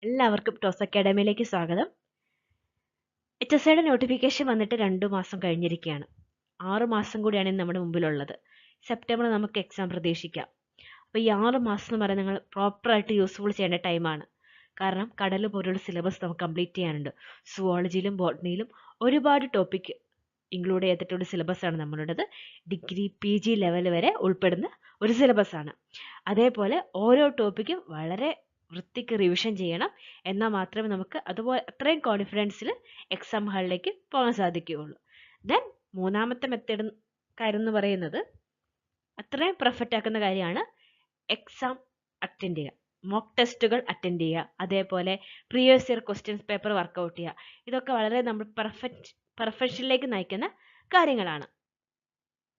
എല്ലാവർക്കും ടോസ് അക്കാഡമിയിലേക്ക് സ്വാഗതം. HSIയുടെ നോട്ടിഫിക്കേഷൻ വന്നിട്ട് 2 മാസം കഴിഞ്ഞിരിക്കുകയാണ്. 6 മാസം കൂടിയാണ് ഇന്ന് നമ്മുടെ മുമ്പിലുള്ളത്. സെപ്റ്റംബറിൽ നമുക്ക് എക്സാം പ്രതീക്ഷിക്കാം. അപ്പോൾ ഈ 6 മാസം എന്ന് പറയുന്നത് നിങ്ങൾ പ്രോപ്പറായിട്ട് യൂസ്ഫുൾ ചെയ്യേണ്ട ടൈമാണ്. കാരണം കടൽ പോലുള്ള സിലബസ് നമുക്ക് കംപ്ലീറ്റ് ചെയ്യാനുണ്ട്. സുവോളജിയിലും ബോട്ടണിയിലും ഒരുപാട് ടോപ്പിക് ഇൻക്ലൂഡ് ചെയ്തിട്ടുള്ള സിലബസാണ് നമ്മളുടേത്. ഡിഗ്രി PG ലെവൽ വരെ ഉൾപ്പെടുന്ന ഒരു സിലബസാണ്. അതേപോലെ ഓരോ ടോപ്പിക്കും വളരെ വൃത്തിക്ക് റിവിഷൻ ചെയ്യണം. എന്നാൽ മാത്രമേ നമുക്ക് അതുപോലെ അത്രയും കോൺഫിഡൻസിൽ എക്സാം ഹാളിലേക്ക് പോകാൻ സാധിക്കുകയുള്ളൂ. ദെൻ മൂന്നാമത്തെ മെത്തേഡ് കാര്യം എന്ന് പറയുന്നത് അത്രയും പെർഫെക്റ്റ് ആക്കുന്ന കാര്യമാണ് എക്സാം അറ്റൻഡ് ചെയ്യുക, മോക്ക് ടെസ്റ്റുകൾ അറ്റൻഡ് ചെയ്യുക, അതേപോലെ previous year questions paper work out ചെയ്യുക. ഇതൊക്കെ വളരെ നമ്മൾ പെർഫെക്ഷനിലേക്ക് നയിക്കുന്ന കാര്യങ്ങളാണ്.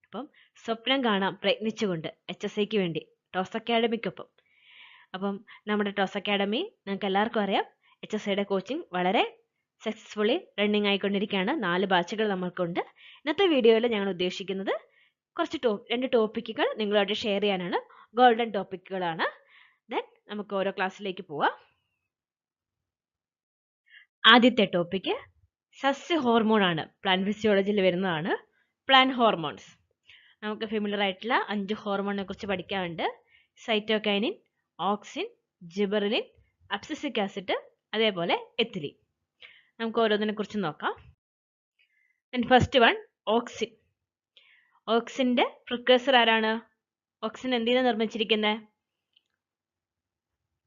അപ്പം സ്വപ്നം കാണാം പ്രയത്നിച്ചുകൊണ്ട് HSIക്ക് വേണ്ടി ടോസ് അക്കാഡമിക്കൊപ്പം. അപ്പം നമ്മുടെ ടോസ് അക്കാഡമി നിങ്ങൾക്ക് എല്ലാവർക്കും അറിയാം, HSIയുടെ കോച്ചിങ് വളരെ സക്സസ്ഫുള്ളി റണ്ണിങ് ആയിക്കൊണ്ടിരിക്കുകയാണ്. 4 ബാച്ചുകൾ നമ്മൾക്കുണ്ട്. ഇന്നത്തെ വീഡിയോയിൽ ഞങ്ങൾ ഉദ്ദേശിക്കുന്നത് കുറച്ച് 2 ടോപ്പിക്കുകൾ നിങ്ങളായിട്ട് ഷെയർ ചെയ്യാനാണ്. ഗോൾഡൻ ടോപ്പിക്കുകളാണ്. ദെൻ നമുക്ക് ഓരോ ക്ലാസ്സിലേക്ക് പോവാം. ആദ്യത്തെ ടോപ്പിക്ക് സസ്യ ഹോർമോൺ ആണ്. പ്ലാന്റ് ഫിസിയോളജിയിൽ വരുന്നതാണ് പ്ലാന്റ് ഹോർമോൺസ്. നമുക്ക് ഫെമിലിയർ ആയിട്ടുള്ള 5 ഹോർമോണിനെ കുറിച്ച് പഠിക്കാനുണ്ട്. Cytokinin, auxin, gibberellin, abscisic acid, അതേപോലെ എത്തിലീൻ. നമുക്ക് ഓരോന്നിനെ കുറിച്ച് നോക്കാം. First one auxin. ഓക്സിന്റെ പ്രിക്കഴ്സർ ആരാണ്? ഓക്സിൻ എന്തിനാണ് നിർമ്മിച്ചിരിക്കുന്നത്?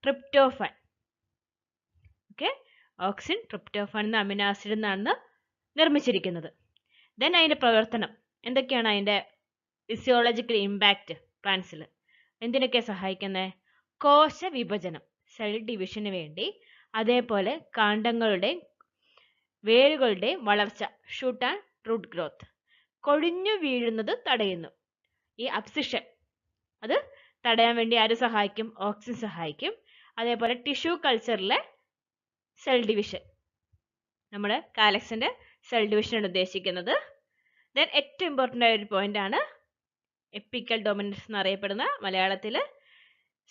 ട്രിപ്റ്റോഫാൻ. ഓക്കെ, ഓക്സിൻ ട്രിപ്റ്റോഫാൻ എന്ന അമിനോ ആസിഡിൽ നിന്നാണ് നിർമ്മിച്ചിരിക്കുന്നത്. ദെൻ അതിന്റെ പ്രവർത്തനം എന്തൊക്കെയാണ്? അതിന്റെ ഫിസിയോളജിക്കൽ ഇമ്പാക്റ്റ് പ്ലാന്റ്സിൽ എന്തിനൊക്കെ സഹായിക്കുന്നത്? കോശ വിഭജനം, സെൽ ഡിവിഷന് വേണ്ടി, അതേപോലെ കാണ്ഡങ്ങളുടെയും വേരുകളുടെയും വളർച്ച, ഷൂട്ട് ആൻഡ് റൂട്ട് ഗ്രോത്ത്, കൊഴിഞ്ഞു വീഴുന്നത് തടയുന്നു. ഈ അബ്സിഷൻ അത് തടയാൻ വേണ്ടി ആര് സഹായിക്കും? ഓക്സിൻ സഹായിക്കും. അതേപോലെ ടിഷ്യൂ കൾച്ചറിലെ സെൽ ഡിവിഷൻ, നമ്മുടെ കാലക്സിന്റെ സെൽ ഡിവിഷനാണ് ഉദ്ദേശിക്കുന്നത്. ദെൻ ഏറ്റവും ഇമ്പോർട്ടൻ്റ് ആയ ഒരു പോയിന്റ് ആണ് എപ്പിക്കൽ ഡൊമിനൻസ് എന്നറിയപ്പെടുന്ന മലയാളത്തിൽ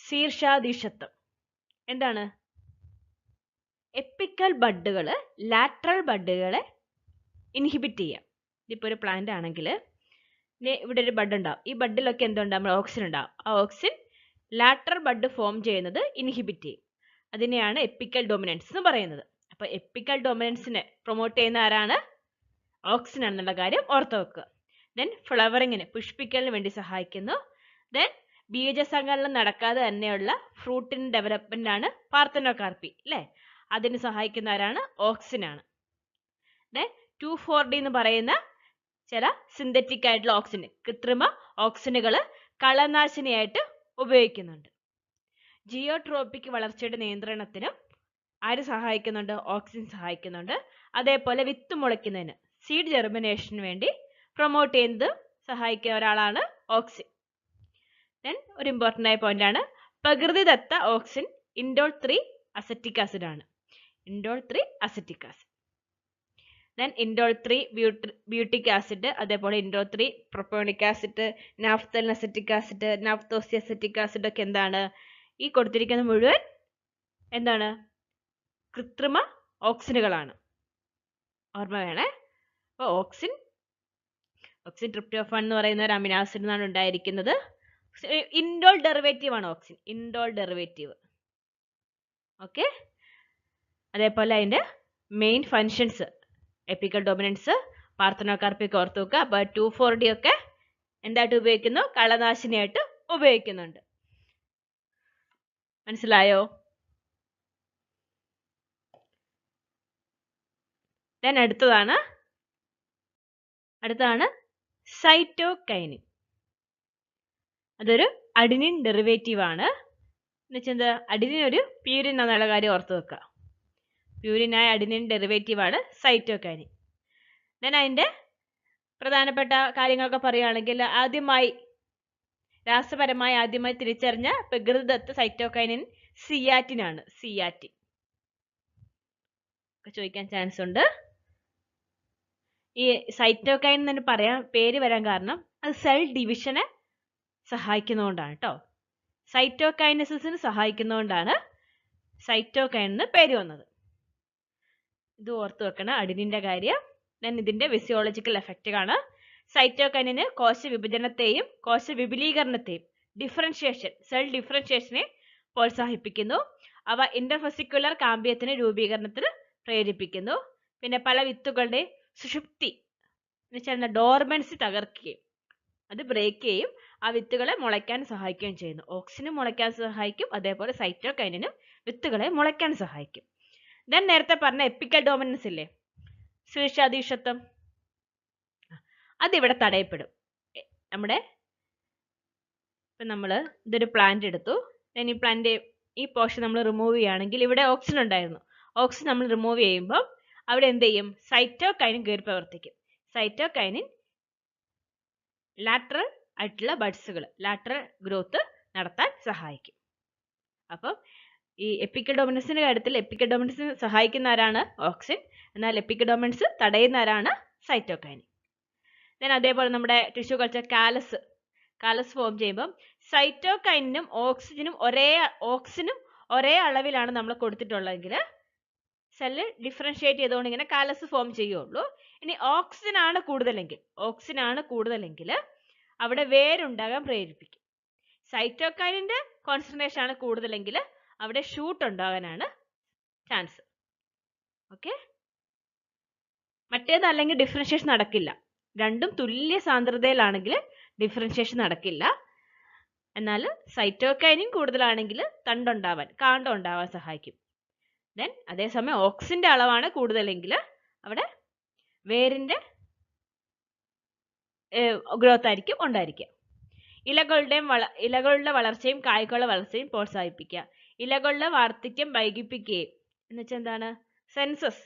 ശീർഷാധീശത്വം. എന്താണ്? എപ്പിക്കൽ ബഡുകൾ ലാറ്ററൽ ബഡുകളെ ഇൻഹിബിറ്റ് ചെയ്യാം. ഇതിപ്പോൾ ഒരു പ്ലാന്റ് ആണെങ്കിൽ ഇവിടെ ഒരു ബഡ് ഉണ്ടാവും. ഈ ബഡിലൊക്കെ എന്തുണ്ടാവും? ഓക്സിൻ ഉണ്ടാവും. ആ ഓക്സിൻ ലാറ്ററൽ ബഡ് ഫോം ചെയ്യുന്നത് ഇൻഹിബിറ്റ് ചെയ്യും. അതിനെയാണ് എപ്പിക്കൽ ഡൊമിനൻസ് എന്ന് പറയുന്നത്. അപ്പോൾ എപ്പിക്കൽ ഡൊമിനൻസിനെ പ്രൊമോട്ട് ചെയ്യുന്ന ആരാണ്? ഓക്സിൻ ആണെന്നുള്ള കാര്യം ഓർത്ത് വെക്കുക. ദെൻ ഫ്ലവറിങ്ങിന്, പുഷ്പിക്കലിന് വേണ്ടി സഹായിക്കുന്നു. ദെൻ ബീജസങ്കലനം നടക്കാതെ തന്നെയുള്ള ഫ്രൂട്ടിൻ ഡെവലപ്മെന്റ് ആണ് പാർത്തനോകാർപ്പി, അല്ലേ? അതിന് സഹായിക്കുന്ന ആരാണ്? ഓക്സിൻ ആണ്. ദെൻ 2,4-D എന്ന് പറയുന്ന ചില സിന്തറ്റിക് ആയിട്ടുള്ള ഓക്സിൻ, കൃത്രിമ ഓക്സിനുകൾ കളനാശിനിയായിട്ട് ഉപയോഗിക്കുന്നുണ്ട്. ജിയോട്രോപിക് വളർച്ചയുടെ നിയന്ത്രണത്തിനും ആര് സഹായിക്കുന്നുണ്ട്? ഓക്സിൻ സഹായിക്കുന്നുണ്ട്. അതേപോലെ വിത്ത് മുളയ്ക്കുന്നതിന്, സീഡ് ജെർമിനേഷന് വേണ്ടി പ്രൊമോട്ട് ചെയ്യുന്നത് സഹായിക്കുന്ന ഒരാളാണ് ഓക്സിൻ. ദെൻ ഒരു ഇമ്പോർട്ടൻ്റ് ആയ പോയിന്റ് ആണ് പ്രകൃതിദത്ത ഓക്സിൻ ഇൻഡോൾ 3 അസറ്റിക് ആസിഡ് ആണ്. Indole 3 acetic acid. Then indole 3 butyric acid, അതേപോലെ indole 3 propionic acid, naphthalene acetic acid, naphthoxy acetic acid ഒക്കെ എന്താണ്? ഈ കൊടുത്തിരിക്കുന്ന മുഴുവൻ എന്താണ്? കൃത്രിമ ഓക്സിനുകളാണ്. ഓർമ്മ വേണേ. അപ്പോൾ ഓക്സിൻ ട്രിപ്റ്റോഫാൻ എന്ന് പറയുന്ന ഒരു അമിനോ ആസിഡ് നിന്നാണ് ഉണ്ടായിരിക്കുന്നത്. ഇൻഡോൾ ഡെറിവേറ്റീവ് ആണ് ഓക്സിൻ, ഇൻഡോൾ ഡെറിവേറ്റീവ്. ഓക്കെ, അതേപോലെ അതിന്റെ main functions, epical dominance, parthenocarpic ഓർത്ത് വെക്കുക. അപ്പോൾ 2,4-D ഒക്കെ എന്തായിട്ട് ഉപയോഗിക്കുന്നു? കളനാശിനിയായിട്ട് ഉപയോഗിക്കുന്നുണ്ട്. മനസ്സിലായോ? ദെൻ അടുത്തതാണ് സൈറ്റോകൈനിൻ. അതൊരു അഡിനിൻ ഡെറിവേറ്റീവ് ആണ്. എന്നുവെച്ചാൽ അഡിനിൻ ഒരു പ്യൂരിൻ എന്നുള്ള കാര്യം ഓർത്ത് വെക്കുക. പ്യൂരിനായ അഡിനിൻ ഡെറിവേറ്റീവ് ആണ് സൈറ്റോകൈനിൻ. ദെൻ അതിൻ്റെ പ്രധാനപ്പെട്ട കാര്യങ്ങളൊക്കെ പറയുകയാണെങ്കിൽ രാസപരമായി ആദ്യമായി തിരിച്ചറിഞ്ഞ പ്രകൃതിദത്ത സൈറ്റോകൈനിൻ സിയാറ്റിൻ ആണ്. സിയാറ്റിൻ ഒക്കെ ചോദിക്കാൻ ചാൻസ് ഉണ്ട്. ഈ സൈറ്റോകൈൻ എന്ന് പേര് വരാൻ കാരണം അത് സെൽ ഡിവിഷനെ സഹായിക്കുന്നതുകൊണ്ടാണ് കേട്ടോ. സൈറ്റോകൈനസിന് സഹായിക്കുന്നതുകൊണ്ടാണ് സൈറ്റോകൈൻ എന്ന് പേര് വന്നത്. ഇത് ഓർത്തു വെക്കണം അഡിനിന്റെ കാര്യം. ഞാൻ ഇതിന്റെ ഫിസിയോളജിക്കൽ എഫക്റ്റ് കാണാം. സൈറ്റോകൈനിന് കോശ വിഭജനത്തെയും കോശ വിപുലീകരണത്തെയും ഡിഫറൻഷിയേഷൻ സെൽ ഡിഫറൻഷിയേഷനെ പ്രോത്സാഹിപ്പിക്കുന്നു. അവ ഇന്റർഫെസിക്കുലർ കാമ്പ്യത്തിന് രൂപീകരണത്തിന് പ്രേരിപ്പിക്കുന്നു. പിന്നെ പല വിത്തുകളുടെ സുഷുപ്തി എന്നുവെച്ചാൽ ഡോർമൻസി തകർക്കുകയും അത് ബ്രേക്ക് ചെയ്യും ആ വിത്തുകളെ മുളയ്ക്കാൻ സഹായിക്കുകയും ചെയ്യുന്നു. ഓക്സിനും മുളയ്ക്കാൻ സഹായിക്കും, അതേപോലെ സൈറ്റോകൈനിനും വിത്തുകളെ മുളയ്ക്കാൻ സഹായിക്കും. ദെൻ നേരത്തെ പറഞ്ഞ എപ്പിക്കൽ ഡോമിനൻസ് ഇല്ലേ, ശീർഷാധീശത്വം, അതിവിടെ തടയപ്പെടും. നമ്മുടെ ഇപ്പം നമ്മൾ ഇതൊരു പ്ലാന്റ് എടുത്തു, ഈ പ്ലാന്റ് ഈ പോർഷൻ നമ്മൾ റിമൂവ് ചെയ്യുകയാണെങ്കിൽ ഇവിടെ ഓക്സിജൻ ഉണ്ടായിരുന്നു. ഓക്സിജൻ നമ്മൾ റിമൂവ് ചെയ്യുമ്പോൾ അവിടെ എന്ത് ചെയ്യും, സൈറ്റോകൈനിൻ കയറി പ്രവർത്തിക്കും. സൈറ്റോകൈനിൻ ലാറ്ററൽ ആയിട്ടുള്ള ബഡ്സുകൾ ലാറ്ററൽ ഗ്രോത്ത് നടത്താൻ സഹായിക്കും. അപ്പം ഈ എപ്പിക്കൽ ഡോമിനൻസിന്റെ കാര്യത്തിൽ എപ്പിക്കൽ ഡോമിനൻസിന് സഹായിക്കുന്ന ആരാണ്, ഓക്സിൻ. എന്നാൽ എപ്പിക്കൽ ഡോമിനൻസ് തടയുന്ന ആരാണ്, സൈറ്റോകൈനിൻ. ദെൻ അതേപോലെ നമ്മുടെ ടിഷ്യൂ കൾച്ചർ കാലസ് ഫോം ചെയ്യുമ്പം സൈറ്റോകൈനിനും ഓക്സിജനും ഒരേ അളവിലാണ് നമ്മൾ കൊടുത്തിട്ടുള്ളതെങ്കിൽ സെല്ല് ഡിഫറൻഷിയേറ്റ് ചെയ്തുകൊണ്ട് ഇങ്ങനെ കാലസ് ഫോം ചെയ്യുള്ളൂ. ഇനി ഓക്സിജൻ ആണ് കൂടുതലെങ്കിൽ അവിടെ വേരുണ്ടാകാൻ പ്രേരിപ്പിക്കും. സൈറ്റോകൈനിന്റെ കോൺസെൻട്രേഷൻ ആണ് കൂടുതലെങ്കിൽ അവിടെ ഷൂട്ട് ഉണ്ടാകാനാണ് ചാൻസ്. ഓക്കെ, മറ്റേതല്ലെങ്കിൽ ഡിഫറൻഷിയേഷൻ നടക്കില്ല. രണ്ടും തുല്യ സാന്ദ്രതയിലാണെങ്കിൽ ഡിഫറൻഷിയേഷൻ നടക്കില്ല. എന്നാൽ സൈറ്റോകൈനിൻ കൂടുതലാണെങ്കിൽ കാണ്ഡം ഉണ്ടാവാൻ സഹായിക്കും. ദെൻ അതേസമയം ഓക്സിന്റെ അളവാണ് കൂടുതലെങ്കിൽ അവിടെ വേരിന്റെ ഗ്രോത്ത് ആയിരിക്കും ഉണ്ടായിരിക്കുക. ഇലകളുടെ വളർച്ചയും കായ്കളുടെ വളർച്ചയും പ്രോത്സാഹിപ്പിക്കുക. ഇലകളുടെ വാർദ്ധക്യം വൈകിപ്പിക്കുകയും എന്നുവെച്ചാൽ എന്താണ്, സെൻസസ്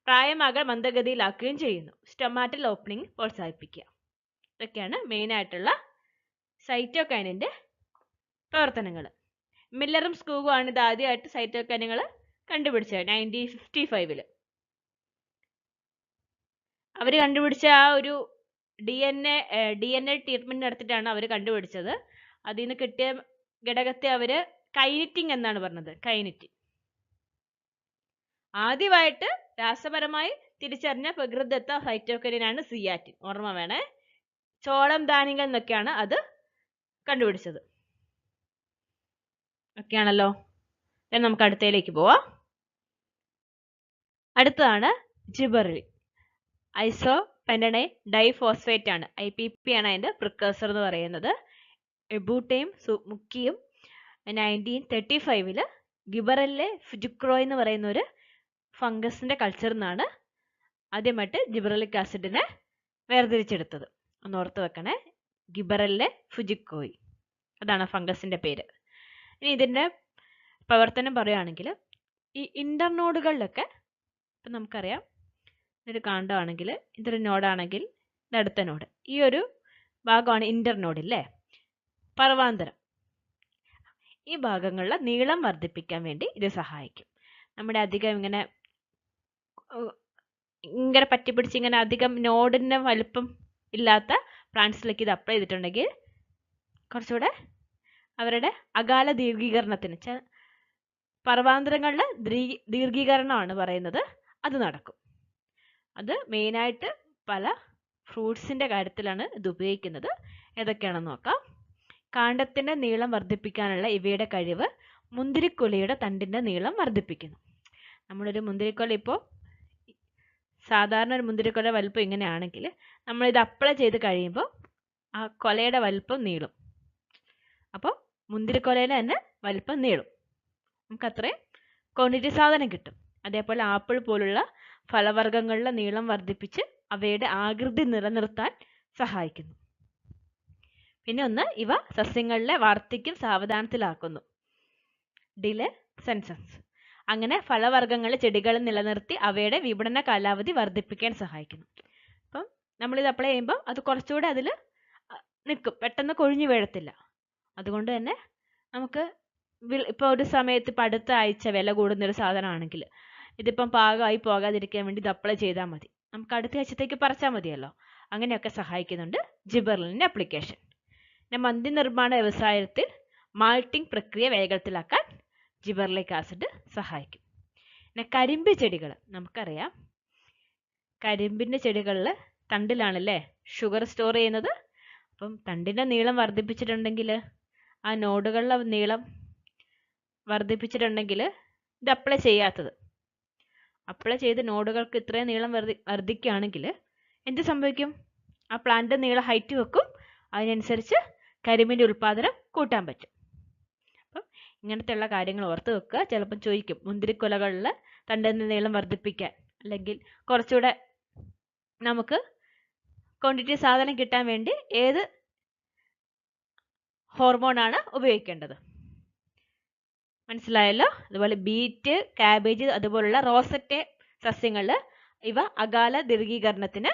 പ്രായമാകാൻ മന്ദഗതിയിലാക്കുകയും ചെയ്യുന്നു. സ്റ്റൊമാറ്റൽ ഓപ്പണിംഗ് പ്രോത്സാഹിപ്പിക്കുക. ഇതൊക്കെയാണ് മെയിൻ ആയിട്ടുള്ള സൈറ്റോകൈനിന്റെ പ്രവർത്തനങ്ങൾ. മില്ലറും സ്കൂവും ആണ് ഇത് ആദ്യമായിട്ട് സൈറ്റോകൈനുകൾ കണ്ടുപിടിച്ചത് 1955. അവർ കണ്ടുപിടിച്ച ആ ഒരു DNA ട്രീറ്റ്മെന്റ് നടത്തിയിട്ടാണ് അവർ കണ്ടുപിടിച്ചത്. അതിൽ നിന്ന് കിട്ടിയ ഘടകത്തെ അവർ കൈനറ്റിൻ എന്നാണ് പറഞ്ഞത്. കൈനറ്റിൻ ആദ്യമായിട്ട് രാസപരമായി തിരിച്ചറിഞ്ഞ പ്രകൃതിദത്ത സൈറ്റോകൈനാണ് സിയാറ്റിൻ. ഓർമ്മ വേണേ, ചോളം ധാന്യങ്ങൾ എന്നൊക്കെയാണ് അത് കണ്ടുപിടിച്ചത്. ഒക്കെയാണല്ലോ. നമുക്ക് അടുത്തയിലേക്ക് പോവാം. അടുത്തതാണ് ജിബെറലിൻ. ഐസോപെന്റഡൈൻ ഡൈഫോസ്ഫേറ്റ് ആണ്, IPP ആണ് അതിന്റെ പ്രിക്കഴ്സർ എന്ന് പറയുന്നത്. എബൂട്ടയും മുക്കിയും 1935 ഗിബറലിലെ ഫുജിക്രോയ് എന്ന് പറയുന്ന ഒരു ഫംഗസിന്റെ കൾച്ചറിൽ നിന്നാണ് ആദ്യമായിട്ട് ജിബറലിക് ആസിഡിനെ വേർതിരിച്ചെടുത്തത്. ഒന്ന് ഓർത്ത് വെക്കണേ, ഗിബറലിലെ ഫുജിക്രോയ്, അതാണ് ഫംഗസിന്റെ പേര്. ഇനി ഇതിന്റെ പ്രവർത്തനം പറയുകയാണെങ്കിൽ ഈ ഇന്റർനോഡുകളിലൊക്കെ ഇപ്പം നമുക്കറിയാം, ഇതൊരു കാണ്ഡമാണെങ്കിൽ ഇതൊരു നോഡാണെങ്കിൽ ഇത് അടുത്ത നോഡ്, ഈ ഒരു ഭാഗമാണ് ഇന്റർനോഡ് ഇല്ലേ, പർവാന്തരം. ഈ ഭാഗങ്ങളിലെ നീളം വർദ്ധിപ്പിക്കാൻ വേണ്ടി ഇത് സഹായിക്കും. നമ്മുടെ അധികം ഇങ്ങനെ പറ്റിപ്പിടിച്ച് ഇങ്ങനെ അധികം നോഡിന്റെ വലുപ്പം ഇല്ലാത്ത പ്ലാന്റ്സിലേക്ക് ഇത് അപ്ലൈ ചെയ്തിട്ടുണ്ടെങ്കിൽ കുറച്ചുകൂടെ അവരുടെ അകാല ദീർഘീകരണത്തിന് പർവാന്തരങ്ങളുടെ ദീർഘീകരണമാണ് പറയുന്നത്, അത് നടക്കും. അത് മെയിനായിട്ട് പല ഫ്രൂട്ട്സിന്റെ കാര്യത്തിലാണ് ഇത് ഉപയോഗിക്കുന്നത്. ഏതൊക്കെയാണെന്ന് നോക്കാം. കാണ്ഡത്തിന്റെ നീളം വർദ്ധിപ്പിക്കാനുള്ള ഇവയുടെ കഴിവ് മുന്തിരിക്കൊലയുടെ തണ്ടിന്റെ നീളം വർദ്ധിപ്പിക്കുന്നു. നമ്മളൊരു മുന്തിരിക്കൊല ഇപ്പോൾ സാധാരണ ഒരു മുന്തിരിക്കൊല വലുപ്പം ഇങ്ങനെയാണെങ്കിൽ നമ്മളിത് അപ്ലൈ ചെയ്ത് കഴിയുമ്പോൾ ആ കൊലയുടെ വലുപ്പം നീളും. അപ്പോൾ മുന്തിരിക്കൊലയിലെ തന്നെ വലുപ്പം നീളും. നമുക്ക് അത്രയും ക്വാണ്ടിറ്റി സാധനം കിട്ടും. അതേപോലെ ആപ്പിൾ പോലുള്ള ഫലവർഗ്ഗങ്ങളുടെ നീളം വർദ്ധിപ്പിച്ച് അവയുടെ ആകൃതി നിലനിർത്താൻ സഹായിക്കുന്നു. പിന്നെ ഒന്ന്, ഇവ സസ്യങ്ങളിലെ വാർദ്ധക്യം സാവധാനത്തിലാക്കുന്നു. Delay census. അങ്ങനെ ഫലവർഗ്ഗങ്ങളെ ചെടികളിൽ നിലനിർത്തി അവയുടെ വിപണന കാലാവധി വർദ്ധിപ്പിക്കാൻ സഹായിക്കുന്നു. അപ്പം നമ്മളിത് അപ്ലൈ ചെയ്യുമ്പോൾ അത് കുറച്ചുകൂടെ അതിൽ നിൽക്കും, പെട്ടെന്ന് കൊഴിഞ്ഞു വീഴത്തില്ല. അതുകൊണ്ട് തന്നെ നമുക്ക് ഇപ്പോൾ ഒരു സമയത്ത് ഇപ്പം അടുത്ത ആഴ്ച വില കൂടുന്നൊരു സാധനമാണെങ്കിൽ ഇതിപ്പം പാകമായി പോകാതിരിക്കാൻ വേണ്ടി ഇത് അപ്ലൈ ചെയ്താൽ മതി, നമുക്ക് അടുത്ത ആഴ്ചത്തേക്ക് പറിച്ചാൽ മതിയല്ലോ. അങ്ങനെയൊക്കെ സഹായിക്കുന്നുണ്ട് ജിബെറലിൻ്റെ അപ്ലിക്കേഷൻ. പിന്നെ മദ്യനിർമ്മാണ വ്യവസായത്തിൽ മാൾട്ടിംഗ് പ്രക്രിയ വേഗത്തിലാക്കാൻ ജിബർലിക് ആസിഡ് സഹായിക്കും. പിന്നെ കരിമ്പ് ചെടികൾ നമുക്കറിയാം, കരിമ്പിൻ്റെ ചെടികളിൽ തണ്ടിലാണല്ലേ ഷുഗർ സ്റ്റോർ ചെയ്യുന്നത്. അപ്പം തണ്ടിൻ്റെ നീളം വർദ്ധിപ്പിച്ചിട്ടുണ്ടെങ്കിൽ, ആ നോഡുകളുടെ നീളം വർദ്ധിപ്പിച്ചിട്ടുണ്ടെങ്കിൽ, ഇത് അപ്ലൈ ചെയ്യാത്തത് അപ്ലൈ ചെയ്ത് നോഡുകൾക്ക് ഇത്രയും നീളം വർദ്ധിക്കുകയാണെങ്കിൽ എന്ത് സംഭവിക്കും? ആ പ്ലാന്റ് നീളം ഹൈറ്റ് വെക്കും, അതിനനുസരിച്ച് കരിമ്പിൻ്റെ ഉൽപ്പാദനം കൂട്ടാൻ പറ്റും. അപ്പം ഇങ്ങനത്തെ ഉള്ള കാര്യങ്ങൾ ഓർത്ത് വെക്കുക. ചിലപ്പം ചോദിക്കും മുന്തിരിക്കൊലകളിൽ തണ്ടിൻ്റെ നീളം വർദ്ധിപ്പിക്കാൻ അല്ലെങ്കിൽ കുറച്ചുകൂടെ നമുക്ക് ക്വാണ്ടിറ്റി സാധനം കിട്ടാൻ വേണ്ടി ഏത് ഹോർമോണാണ് ഉപയോഗിക്കേണ്ടത്? മനസ്സിലായല്ലോ. അതുപോലെ ബീറ്റ്, കാബേജ് അതുപോലുള്ള റോസറ്റെ സസ്യങ്ങളിൽ ഇവ അകാല ദീർഘീകരണത്തിന്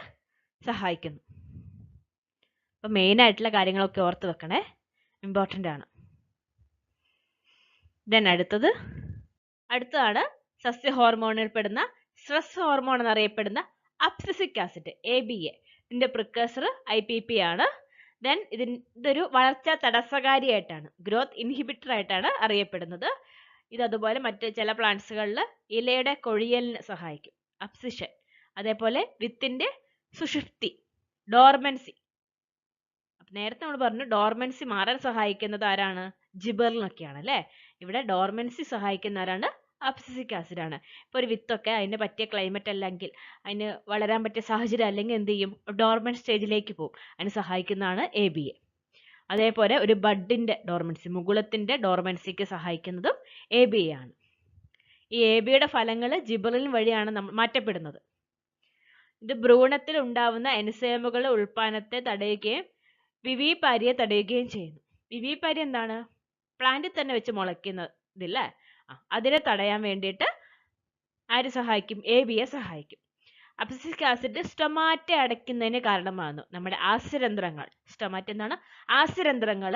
സഹായിക്കുന്നു. അപ്പം മെയിനായിട്ടുള്ള കാര്യങ്ങളൊക്കെ ഓർത്ത് വെക്കണേ, ഇമ്പോർട്ടൻ്റ് ആണ്. ദെൻ അടുത്തതാണ് സസ്യ ഹോർമോണിൽ പെടുന്ന സ്ട്രെസ് ഹോർമോൺ എന്നറിയപ്പെടുന്ന അബ്സിസിക് ആസിഡ്, ABA. ഇതിൻ്റെ പ്രിക്കഴ്സർ IPP ആണ്. ദെൻ ഇതൊരു വളർച്ചാ തടസ്സകാരിയായിട്ടാണ്, ഗ്രോത്ത് ഇൻഹിബിറ്റർ ആയിട്ടാണ് അറിയപ്പെടുന്നത്. ഇതതുപോലെ മറ്റ് ചില പ്ലാന്റ്സുകളിൽ ഇലയുടെ കൊഴിയലിന് സഹായിക്കും, അബ്സിഷൻ. അതേപോലെ വിത്തിൻ്റെ സുഷുപ്തി, ഡോർമൻസി. നേരത്തെ നമ്മൾ പറഞ്ഞു ഡോർമൻസി മാറാൻ സഹായിക്കുന്നത് ആരാണ്? ജിബർലിനൊക്കെയാണ് അല്ലേ. ഇവിടെ ഡോർമൻസി സഹായിക്കുന്ന ആരാണ്? അബ്സിസിക് ആസിഡ് ആണ്. ഇപ്പോൾ ഒരു വിത്തൊക്കെ അതിന് പറ്റിയ ക്ലൈമറ്റ് അല്ലെങ്കിൽ അതിന് വളരാൻ പറ്റിയ സാഹചര്യം അല്ലെങ്കിൽ എന്ത് ചെയ്യും? ഡോർമൻ സ്റ്റേജിലേക്ക് പോകും. അതിന് സഹായിക്കുന്നതാണ് ABA. അതേപോലെ ഒരു ബഡിൻ്റെ ഡോർമൻസി, മുകുളത്തിൻ്റെ ഡോർമൻസിക്ക് സഹായിക്കുന്നതും ABA ആണ്. ഈ ABയുടെ ഫലങ്ങൾ ജിബറിൻ വഴിയാണ് നമ്മൾ മാറ്റപ്പെടുന്നത്. ഇത് ഭ്രൂണത്തിൽ ഉണ്ടാവുന്ന എൻസൈമുകളുടെ ഉൽപ്പാദനത്തെ തടയുകയും വിവിപാരിയെ തടയുകയും ചെയ്യുന്നു. വിവിപാരി എന്താണ്? പ്ലാന്റിൽ തന്നെ വെച്ച് മുളയ്ക്കുന്നതില്ലേ, അതിനെ തടയാൻ വേണ്ടിയിട്ട് ആര് സഹായിക്കും? ABയെ സഹായിക്കും. അബ്സിസിക് ആസിഡ് സ്റ്റൊമാറ്റ അടയ്ക്കുന്നതിന് കാരണമാകുന്നു. നമ്മുടെ ആസ്യരന്ധ്രങ്ങൾ, സ്റ്റൊമാറ്റ എന്താണ്? ആസ്യരന്ധ്രങ്ങൾ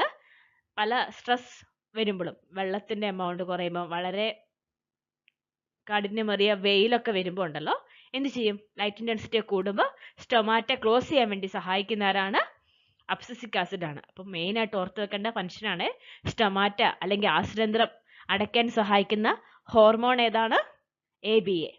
പല സ്ട്രെസ് വരുമ്പോഴും, വെള്ളത്തിൻ്റെ എമൗണ്ട് കുറയുമ്പോൾ, വളരെ കാഠിന്യമേറിയ വെയിലൊക്കെ വരുമ്പോൾ ഉണ്ടല്ലോ, എന്ത് ചെയ്യും? ലൈറ്റ് ഇൻറ്റൻസിറ്റി കൂടുമ്പോൾ സ്റ്റൊമാറ്റ ക്ലോസ് ചെയ്യാൻ വേണ്ടി സഹായിക്കുന്നവരാണ് അബ്സിസിക് ആസിഡ് ആണ്. അപ്പം മെയിനായിട്ട് ഓർത്ത് വെക്കേണ്ട ഫംഗ്ഷനാണ് സ്റ്റൊമാറ്റ അല്ലെങ്കിൽ ആസ്യരന്ധ്രം അടയ്ക്കാൻ സഹായിക്കുന്ന ഹോർമോൺ ഏതാണ്? ABA.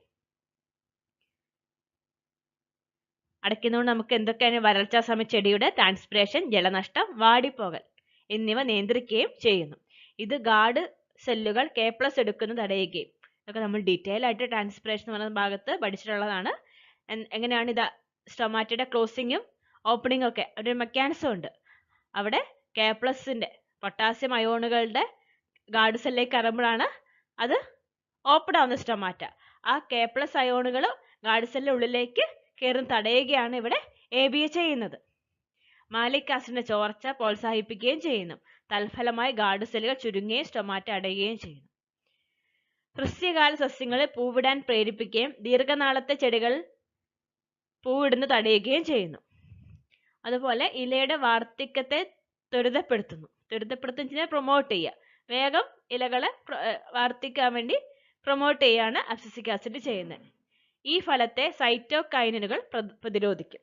അടയ്ക്കുന്നതുകൊണ്ട് നമുക്ക് എന്തൊക്കെയാണ്? വരൾച്ചാ സമയ ചെടിയുടെ ട്രാൻസ്പിറേഷൻ, ജലനഷ്ടം, വാടിപ്പോകൽ എന്നിവ നിയന്ത്രിക്കുകയും ചെയ്യുന്നു. ഇത് ഗാർഡ് സെല്ലുകൾ K+ എടുക്കുന്നത് തടയുകയും, ഇതൊക്കെ നമ്മൾ ഡീറ്റെയിൽ ആയിട്ട് ട്രാൻസ്പിറേഷൻ എന്ന് പറയുന്ന ഭാഗത്ത് പഠിച്ചിട്ടുള്ളതാണ്. എങ്ങനെയാണ് ഇത് സ്റ്റൊമാറ്റയുടെ ക്ലോസിങ്ങും ഓപ്പണിങ്ങും ഒക്കെ ഒരു മെക്കാനിസം ഉണ്ട്. അവിടെ K+ന്റെ പൊട്ടാസ്യം അയോണുകളുടെ ഗാർഡ് സെല്ലിലേക്ക് കയറുമ്പോഴാണ് അത് ഓപ്പൺ ആവുന്ന സ്റ്റൊമാറ്റ. ആ K+ അയോണുകൾ ഗാർഡ് സെല്ലിന്റെ ഉള്ളിലേക്ക് കയറും തടയുകയാണ് ഇവിടെ ABA ചെയ്യുന്നത്. മാലിക് ആസിഡിന്റെ ചോർച്ച പ്രോത്സാഹിപ്പിക്കുകയും ചെയ്യുന്നു. തൽഫലമായി ഗാർഡ് സെല്ലുകൾ ചുരുങ്ങുകയും സ്റ്റൊമാറ്റ അടയുകയും ചെയ്യുന്നു. ഹ്രസ്വകാല സസ്യങ്ങളിൽ പൂവിടാൻ പ്രേരിപ്പിക്കുകയും ദീർഘനാളത്തെ ചെടികൾ പൂവിടുന്നത് തടയുകയും ചെയ്യുന്നു. അതുപോലെ ഇലയുടെ വാർദ്ധക്യത്തെ ത്വരിതപ്പെടുത്തുന്ന പ്രൊമോട്ട് ചെയ്യുക, വേഗം ഇലകളെ വാർദ്ധക്യാൻ വേണ്ടി പ്രൊമോട്ട് ചെയ്യാണ് അബ്സിസിക് ആസിഡ് ചെയ്യുന്നത്. ഈ ഫലത്തെ സൈറ്റോകൈനുകൾ പ്രതിരോധിക്കും.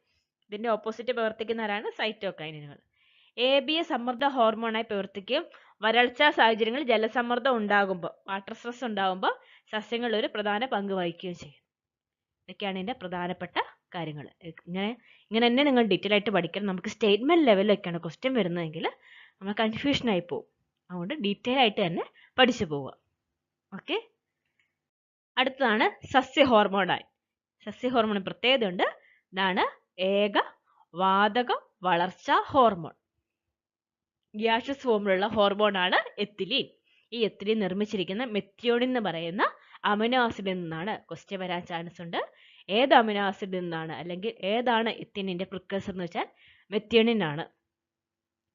ഇതിന്റെ ഓപ്പോസിറ്റ് പ്രവർത്തിക്കുന്നവരാണ് സൈറ്റോകൈനുകൾ. ABA സമ്മർദ്ദ ഹോർമോണായി പ്രവർത്തിക്കുകയും വരൾച്ചാ സാഹചര്യങ്ങളിൽ ജലസമ്മർദ്ദം ഉണ്ടാകുമ്പോൾ, വാട്ടർ സ്ട്രെസ് ഉണ്ടാകുമ്പോൾ സസ്യങ്ങളിൽ ഒരു പ്രധാന പങ്ക് വഹിക്കുകയും ചെയ്യും. ഇതൊക്കെയാണ് ഇതിൻ്റെ പ്രധാനപ്പെട്ട കാര്യങ്ങൾ. ഇങ്ങനെ തന്നെ നിങ്ങൾ ഡീറ്റെയിൽ ആയിട്ട് പഠിക്കണം. നമുക്ക് സ്റ്റേറ്റ്മെന്റ് ലെവലിലൊക്കെയാണ് ക്വസ്റ്റ്യൻ വരുന്നതെങ്കിൽ നമ്മൾ കൺഫ്യൂഷനായി പോകും. അതുകൊണ്ട് ഡീറ്റെയിൽ ആയിട്ട് തന്നെ പഠിച്ചു പോവുക. ഓക്കെ. അടുത്തതാണ് സസ്യ ഹോർമോണായി. സസ്യ ഹോർമോൺ പ്രത്യേകത ഉണ്ട്. ഇതാണ് ഏക വാതക വളർച്ചാ ഹോർമോൺ. ഗ്യാഷ്യസ് ഫോമിലുള്ള ഹോർമോണാണ് എത്തിലീൻ. ഈ എത്തിലീൻ നിർമ്മിച്ചിരിക്കുന്ന മെത്തിയോണിൻ എന്ന് പറയുന്ന അമിനോ ആസിഡിൽ നിന്നാണ്. ക്വസ്റ്റ്യൻ വരാൻ ചാൻസ് ഉണ്ട്. ഏത് അമിനോ ആസിഡിൽ നിന്നാണ് അല്ലെങ്കിൽ ഏതാണ് എത്തിലിന്റെ പ്രിക്കഴ്സർ എന്ന് വെച്ചാൽ മെത്തിയോണിൻ ആണ്.